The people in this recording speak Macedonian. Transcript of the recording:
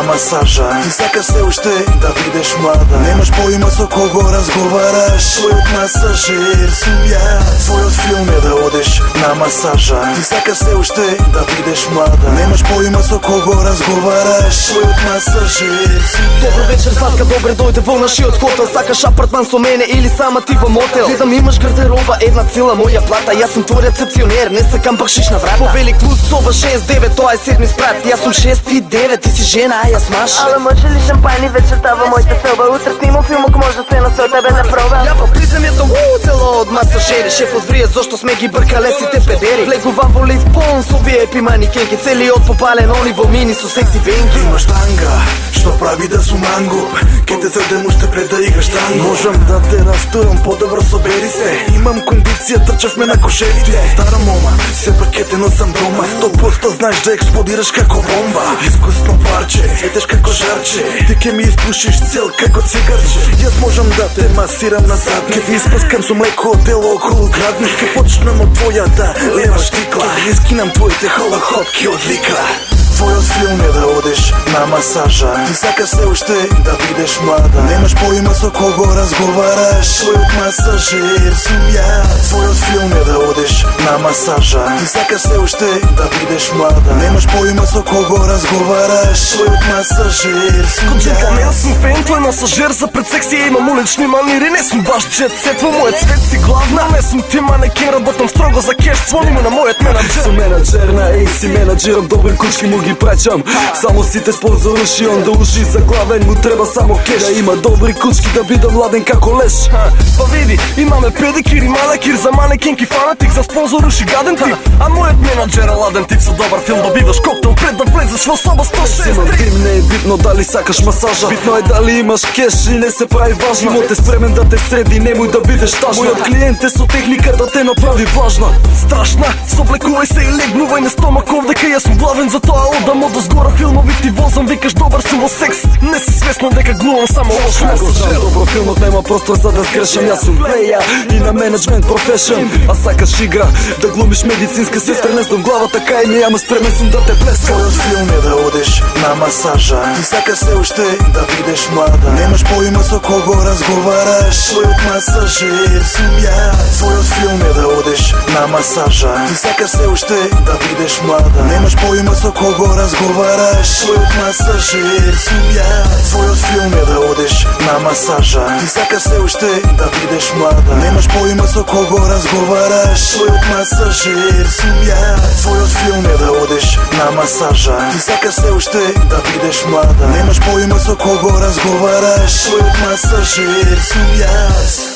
на масажа. Ти сакаш се уште да видиш млада. Немаш поима со кого разговараш. Твојот масажер сум јас. Твојот филм е да одиш на масажа. Ти сакаш се уште да видиш млада. Немаш поима со кого разговараш. Твојот масажер сум јас. Добро вечер, Златка, добре дојде во нашиот хотел. Сакаш апартман со мене или сама ти во мотел? Гледам имаш гардероба, една цела моја плата. Јас сум твој рецепционер, не сакам бакшиш на врата. Повелик плюс соба 6-9, тоа е 7 спрат. Јас сум 6 и 9, ти си жена, а јас маж. Але може ли шампајни вечерта во мојата селба? Утре снимам филм, ако може се на со тебе да пробам. Ја попризем јето цело од масажери. Шефот врие зошто сме ги бркале сите педери. Влегувам во лифт полн со VIP манекенки. Целиот попален, они во мини со секси венки. Имаш танга, што прави да сум мангуп. Ке те зедем уште пред да играш танго. Можам да те растурам, подобро собери се. Имам кондиција, трчавме на кошерите. Стара мома, сепак ке те носам дома. 100% знаеш да експлодираш како бомба. Искусно парче, светеш како жарче. Ти ке ми испушиш цел како цигарче. Јас можам да те масирам назад. Ке ти испрскам со млеко од тело околу град. Ке почнем од твојата лева штикла. Искинам твоите холохопки од ликра. Твојот филм е да одиш на масажа. Ти сакаш се уште да видиш млада. Немаш поима со кого разговараш. Твојот масажер сум јас. Твојот филм е да одиш на масажа. Ти сакаш се уште да видиш млада. Немаш поима со кого разговараш. Твојот масажер сум Джека, не јас. сум фен, твој масажер за пред секси. Имам улични манири, не сум баш джет сет. Во мојот свет си главна, не сум ти манекен. Работам строго за кеш, звони му на мојот менаджер. Сум менаджер на AC, менаджерам добри кучки му ги праќам. Само сите спонзоруши, он да уши за главен му треба само кеш. Да има добри кучки да бидам ладен како леш. Па види, имаме педикир и малекир за манекенки фанатик, за спонзоруши гаден тип. А мојот менаджер е ладен тип со добар филм, добиваш коктел пред да влезеш во соба 106. Симам дим, не е битно дали сакаш масажа. Битно е дали имаш кеш и не се прави важно. Имот е спремен да те среди, немој да бидеш тажна. Мојот клиент е со техника да те направи влажна. Страшна, соблекувај се и легнувај на стомаков, дека јас сум главен за тоа одам од озгора филмови ти возам, викаш добар сум во секс. Не си свесна дека глумам само лош масажер. Добро, филмот нема простор за да сгрешам. Јас сум плеја и на менеджмент профешен. А сакаш игра, да глумиш медицинска сестра. Не знам главата кај ми, ама спремен сум да те плескам. Твојот филм е да одиш на масажа. Ти сакаш се уште да видиш млада. Немаш поима со кого разговараш. Твојот масажер сум јас. Твојот филм е да одиш на масажа. Ти сакаш се уште да видиш млада. Немаш поима со кого разговараш. Твојот масажер сум јас. Твојот филм е да одиш на масажа. Ти сакаш се уште да видиш млада. Немаш поима со кого разговараш. Твојот масажер сум јас. Твојот филм е да одиш на масажа. Ти сакаш се уште да видиш млада. Немаш поима со кого разговараш. Твојот масажер сум јас.